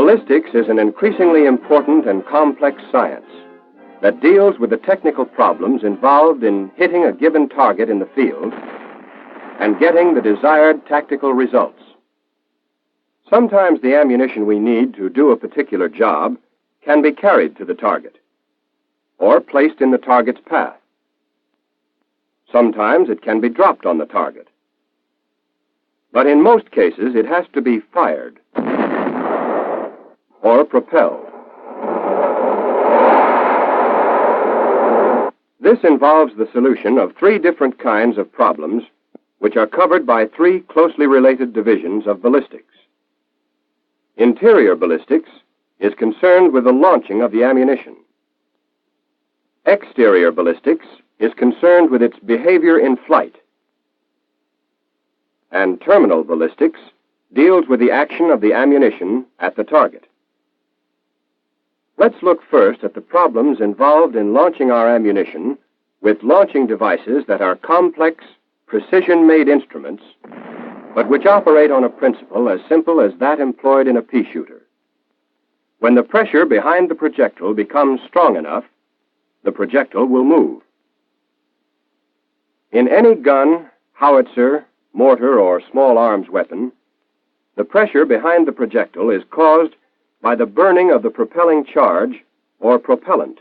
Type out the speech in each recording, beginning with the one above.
Ballistics is an increasingly important and complex science that deals with the technical problems involved in hitting a given target in the field and getting the desired tactical results. Sometimes the ammunition we need to do a particular job can be carried to the target or placed in the target's path. Sometimes it can be dropped on the target. But in most cases, it has to be fired or propelled. This involves the solution of three different kinds of problems which are covered by three closely related divisions of ballistics. Interior ballistics is concerned with the launching of the ammunition. Exterior ballistics is concerned with its behavior in flight. And terminal ballistics deals with the action of the ammunition at the target. Let's look first at the problems involved in launching our ammunition with launching devices that are complex, precision-made instruments, but which operate on a principle as simple as that employed in a pea shooter. When the pressure behind the projectile becomes strong enough, the projectile will move. In any gun, howitzer, mortar, or small arms weapon, the pressure behind the projectile is caused by the burning of the propelling charge or propellant,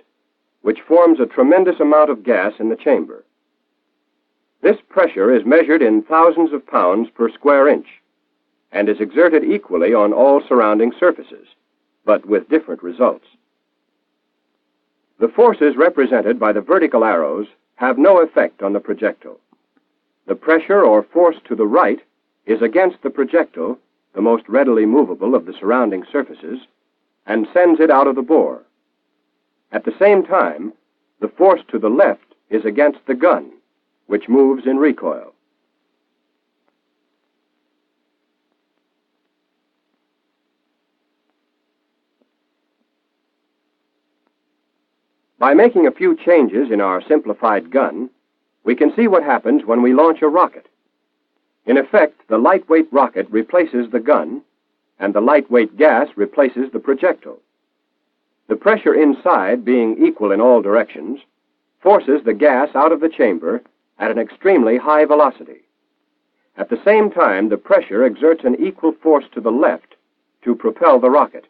which forms a tremendous amount of gas in the chamber. This pressure is measured in thousands of pounds per square inch and is exerted equally on all surrounding surfaces, but with different results. The forces represented by the vertical arrows have no effect on the projectile. The pressure or force to the right is against the projectile, the most readily movable of the surrounding surfaces, and sends it out of the bore. At the same time, the force to the left is against the gun, which moves in recoil. By making a few changes in our simplified gun, we can see what happens when we launch a rocket. In effect, the lightweight rocket replaces the gun, and the lightweight gas replaces the projectile. The pressure inside, being equal in all directions, forces the gas out of the chamber at an extremely high velocity. At the same time, the pressure exerts an equal force to the left to propel the rocket.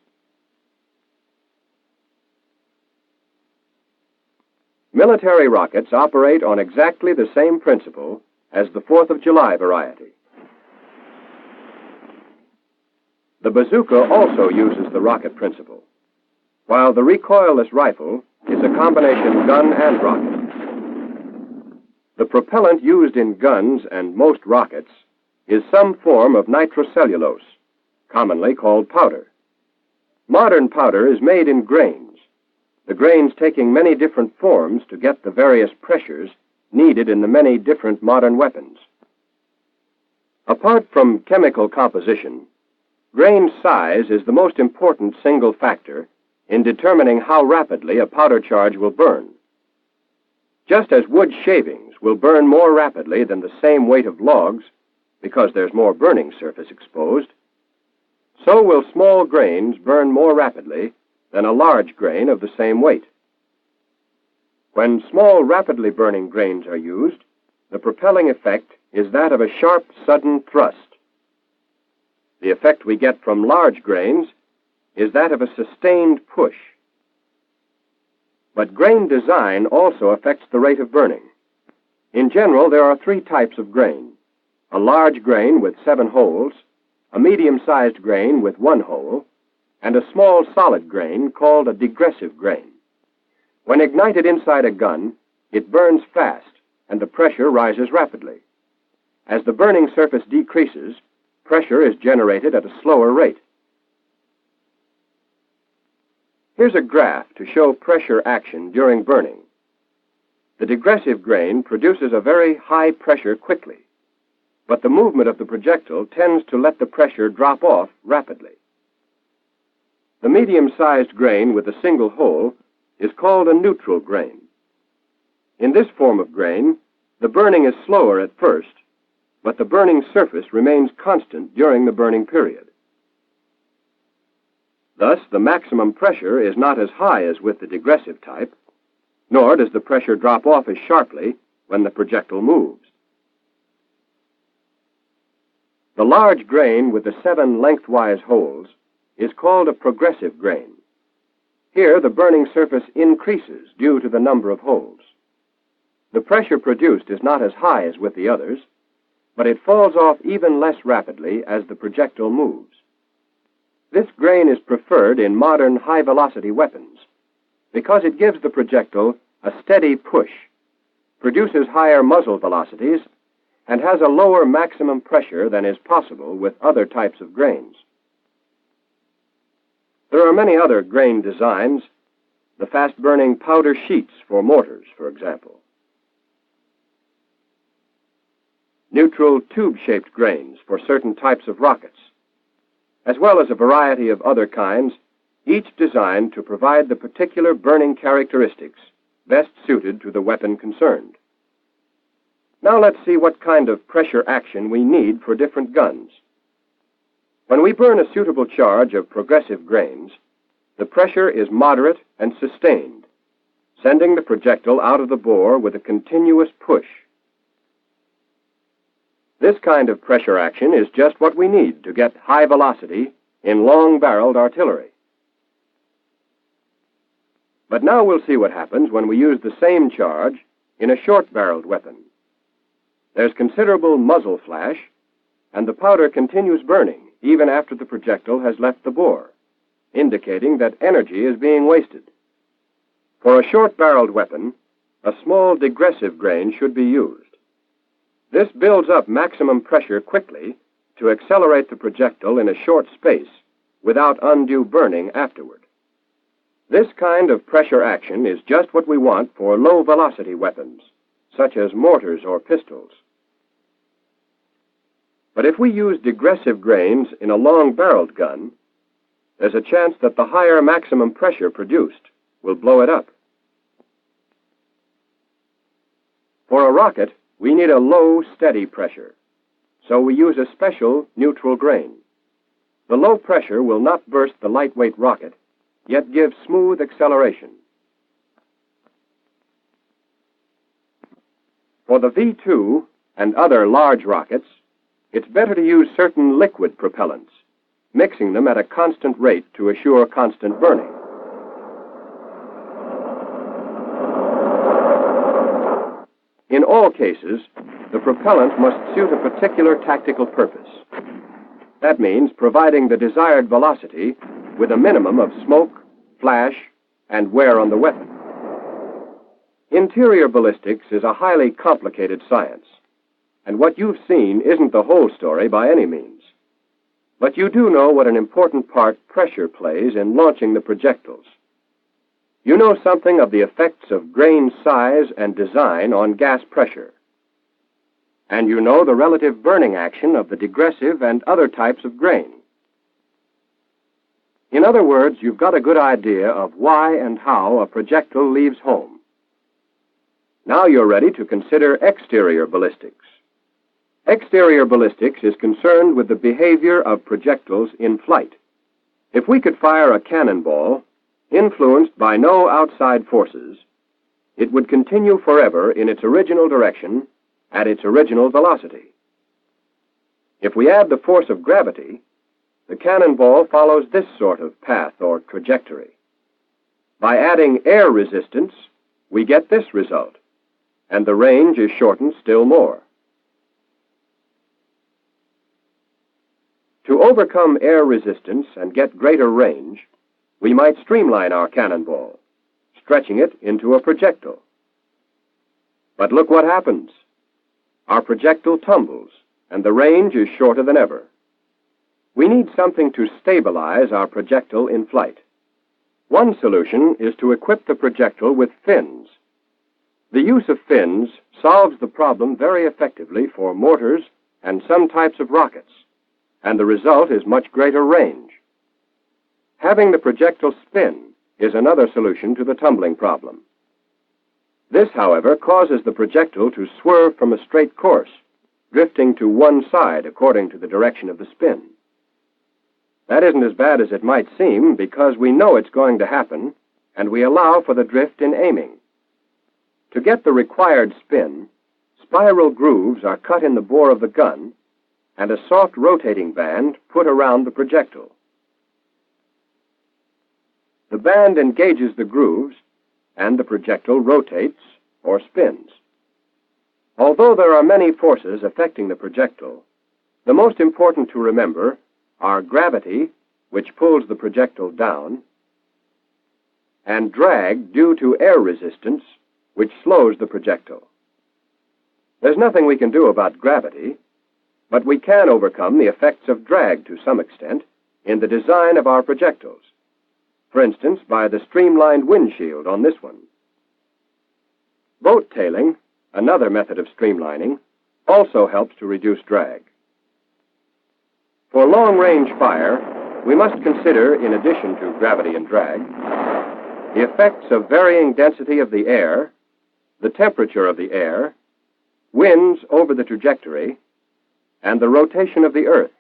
Military rockets operate on exactly the same principle as the 4th of July variety. The bazooka also uses the rocket principle, while the recoilless rifle is a combination gun and rocket. The propellant used in guns and most rockets is some form of nitrocellulose, commonly called powder. Modern powder is made in grains, the grains taking many different forms to get the various pressures needed in the many different modern weapons. Apart from chemical composition, grain size is the most important single factor in determining how rapidly a powder charge will burn. Just as wood shavings will burn more rapidly than the same weight of logs because there's more burning surface exposed, so will small grains burn more rapidly than a large grain of the same weight. When small, rapidly burning grains are used, the propelling effect is that of a sharp, sudden thrust. The effect we get from large grains is that of a sustained push. But grain design also affects the rate of burning. In general, there are three types of grain: a large grain with 7 holes, a medium-sized grain with 1 hole, and a small solid grain called a digressive grain. When ignited inside a gun, it burns fast and the pressure rises rapidly. As the burning surface decreases, pressure is generated at a slower rate. Here's a graph to show pressure action during burning. The digressive grain produces a very high pressure quickly, but the movement of the projectile tends to let the pressure drop off rapidly. The medium-sized grain with a single hole is called a neutral grain. In this form of grain, the burning is slower at first, but the burning surface remains constant during the burning period. Thus, the maximum pressure is not as high as with the digressive type, nor does the pressure drop off as sharply when the projectile moves. The large grain with the 7 lengthwise holes is called a progressive grain. Here, the burning surface increases due to the number of holes. The pressure produced is not as high as with the others, but it falls off even less rapidly as the projectile moves. This grain is preferred in modern high-velocity weapons because it gives the projectile a steady push, produces higher muzzle velocities, and has a lower maximum pressure than is possible with other types of grains. There are many other grain designs, the fast-burning powder sheets for mortars, for example. Neutral tube-shaped grains for certain types of rockets, as well as a variety of other kinds, each designed to provide the particular burning characteristics best suited to the weapon concerned. Now let's see what kind of pressure action we need for different guns. When we burn a suitable charge of progressive grains, the pressure is moderate and sustained, sending the projectile out of the bore with a continuous push. This kind of pressure action is just what we need to get high velocity in long-barreled artillery. But now we'll see what happens when we use the same charge in a short-barreled weapon. There's considerable muzzle flash, and the powder continues burning even after the projectile has left the bore, indicating that energy is being wasted. For a short-barreled weapon, a small digressive grain should be used. This builds up maximum pressure quickly to accelerate the projectile in a short space without undue burning afterward. This kind of pressure action is just what we want for low-velocity weapons, such as mortars or pistols. But if we use digressive grains in a long-barreled gun, there's a chance that the higher maximum pressure produced will blow it up. For a rocket, we need a low, steady pressure, so we use a special neutral grain. The low pressure will not burst the lightweight rocket, yet give smooth acceleration. For the V-2 and other large rockets, it's better to use certain liquid propellants, mixing them at a constant rate to assure constant burning. In all cases, the propellant must suit a particular tactical purpose. That means providing the desired velocity with a minimum of smoke, flash, and wear on the weapon. Interior ballistics is a highly complicated science, and what you've seen isn't the whole story by any means. But you do know what an important part pressure plays in launching the projectiles. You know something of the effects of grain size and design on gas pressure. And you know the relative burning action of the digressive and other types of grain. In other words, you've got a good idea of why and how a projectile leaves home. Now you're ready to consider exterior ballistics. Exterior ballistics is concerned with the behavior of projectiles in flight. If we could fire a cannonball, influenced by no outside forces, it would continue forever in its original direction at its original velocity. If we add the force of gravity, the cannonball follows this sort of path or trajectory. By adding air resistance, we get this result, and the range is shortened still more. To overcome air resistance and get greater range, we might streamline our cannonball, stretching it into a projectile. But look what happens. Our projectile tumbles, and the range is shorter than ever. We need something to stabilize our projectile in flight. One solution is to equip the projectile with fins. The use of fins solves the problem very effectively for mortars and some types of rockets, and the result is much greater range. Having the projectile spin is another solution to the tumbling problem. This, however, causes the projectile to swerve from a straight course, drifting to one side according to the direction of the spin. That isn't as bad as it might seem because we know it's going to happen, and we allow for the drift in aiming. To get the required spin, spiral grooves are cut in the bore of the gun, and a soft rotating band put around the projectile. The band engages the grooves, and the projectile rotates or spins. Although there are many forces affecting the projectile, the most important to remember are gravity, which pulls the projectile down, and drag due to air resistance, which slows the projectile. There's nothing we can do about gravity, but we can overcome the effects of drag to some extent in the design of our projectiles. For instance, by the streamlined windshield on this one. Boat tailing, another method of streamlining, also helps to reduce drag. For long-range fire, we must consider, in addition to gravity and drag, the effects of varying density of the air, the temperature of the air, winds over the trajectory, and the rotation of the Earth.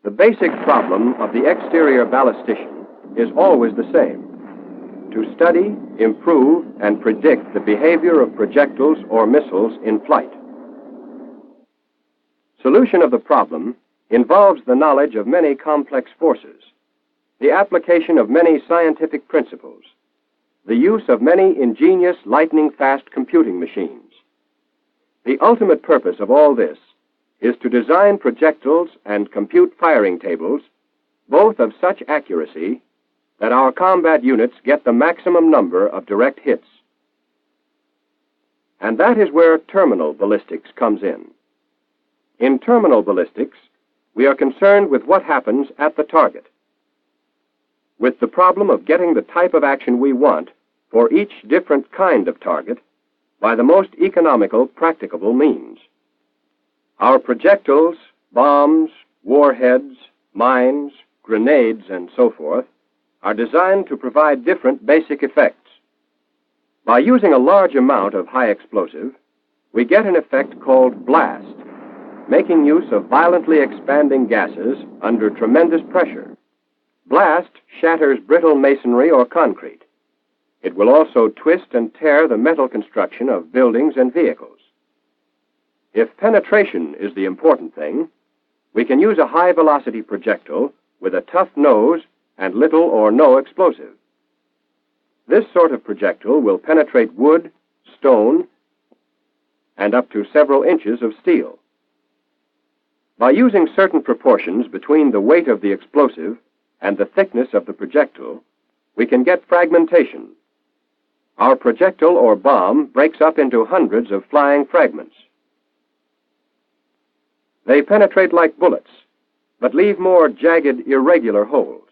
The basic problem of the exterior ballistician is always the same: to study, improve, and predict the behavior of projectiles or missiles in flight. Solution of the problem involves the knowledge of many complex forces, the application of many scientific principles, the use of many ingenious lightning-fast computing machines. The ultimate purpose of all this is to design projectiles and compute firing tables, both of such accuracy that our combat units get the maximum number of direct hits. And that is where terminal ballistics comes in. In terminal ballistics, we are concerned with what happens at the target, with the problem of getting the type of action we want for each different kind of target by the most economical, practicable means. Our projectiles, bombs, warheads, mines, grenades, and so forth are designed to provide different basic effects. By using a large amount of high explosive, we get an effect called blast, making use of violently expanding gases under tremendous pressure. Blast shatters brittle masonry or concrete. It will also twist and tear the metal construction of buildings and vehicles. If penetration is the important thing, we can use a high-velocity projectile with a tough nose and little or no explosive. This sort of projectile will penetrate wood, stone, and up to several inches of steel. By using certain proportions between the weight of the explosive and the thickness of the projectile, we can get fragmentation. Our projectile or bomb breaks up into hundreds of flying fragments. They penetrate like bullets, but leave more jagged, irregular holes.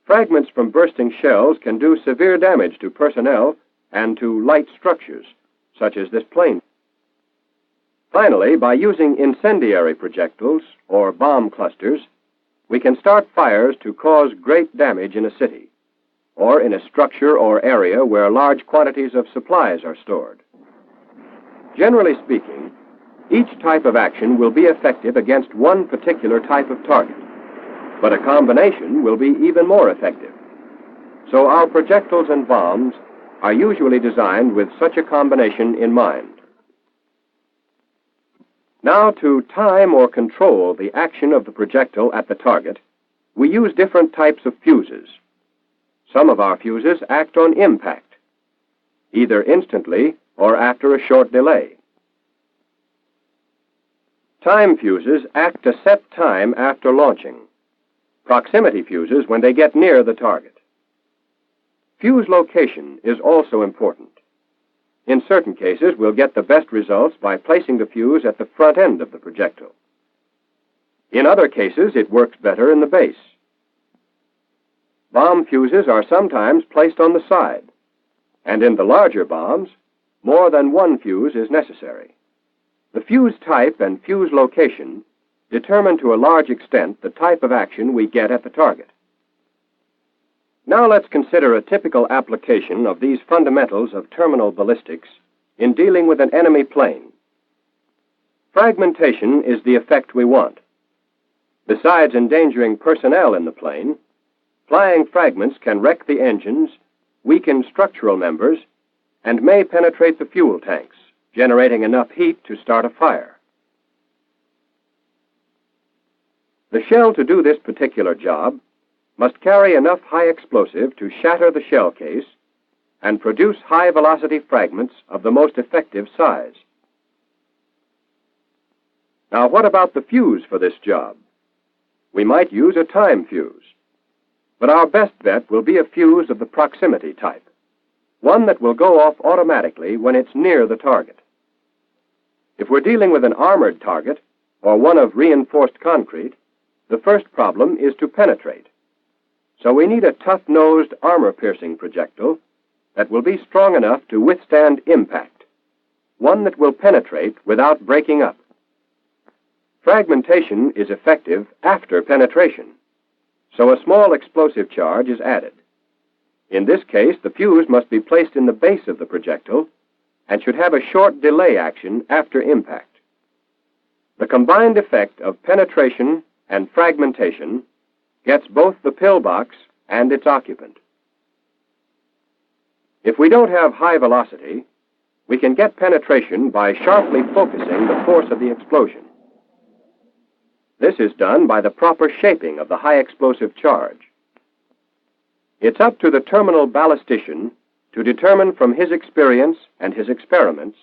Fragments from bursting shells can do severe damage to personnel and to light structures, such as this plane. Finally, by using incendiary projectiles, or bomb clusters, we can start fires to cause great damage in a city, or in a structure or area where large quantities of supplies are stored. Generally speaking, each type of action will be effective against one particular type of target, but a combination will be even more effective. So our projectiles and bombs are usually designed with such a combination in mind. Now, to time or control the action of the projectile at the target, we use different types of fuses. Some of our fuses act on impact, either instantly or after a short delay. Time fuses act to set time after launching. Proximity fuses when they get near the target. Fuse location is also important. In certain cases, we'll get the best results by placing the fuse at the front end of the projectile. In other cases, it works better in the base. Bomb fuses are sometimes placed on the side, and in the larger bombs, more than one fuse is necessary. The fuse type and fuse location determine to a large extent the type of action we get at the target. Now let's consider a typical application of these fundamentals of terminal ballistics in dealing with an enemy plane. Fragmentation is the effect we want. Besides endangering personnel in the plane, flying fragments can wreck the engines, weaken structural members, and may penetrate the fuel tanks, generating enough heat to start a fire. The shell to do this particular job must carry enough high explosive to shatter the shell case and produce high-velocity fragments of the most effective size. Now, what about the fuse for this job? We might use a time fuse, but our best bet will be a fuse of the proximity type, one that will go off automatically when it's near the target. If we're dealing with an armored target or one of reinforced concrete, the first problem is to penetrate. So we need a tough-nosed, armor-piercing projectile that will be strong enough to withstand impact, one that will penetrate without breaking up. Fragmentation is effective after penetration, so a small explosive charge is added. In this case, the fuse must be placed in the base of the projectile and should have a short delay action after impact. The combined effect of penetration and fragmentation gets both the pillbox and its occupant. If we don't have high velocity, we can get penetration by sharply focusing the force of the explosion. This is done by the proper shaping of the high explosive charge. It's up to the terminal ballistician to determine from his experience and his experiments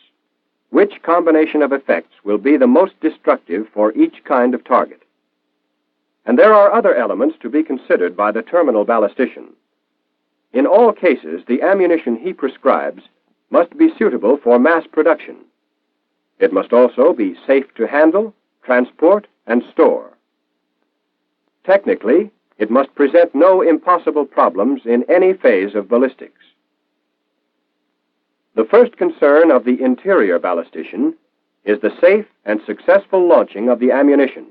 which combination of effects will be the most destructive for each kind of target. And there are other elements to be considered by the terminal ballistician. In all cases, the ammunition he prescribes must be suitable for mass production. It must also be safe to handle, transport, and store. Technically, it must present no impossible problems in any phase of ballistics. The first concern of the interior ballistician is the safe and successful launching of the ammunition.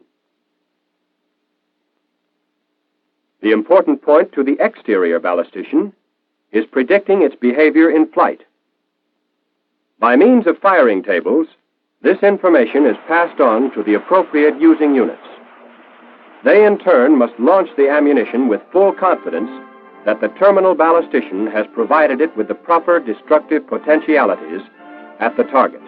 The important point to the exterior ballistician is predicting its behavior in flight. By means of firing tables, this information is passed on to the appropriate using units. They, in turn, must launch the ammunition with full confidence that the terminal ballistician has provided it with the proper destructive potentialities at the target.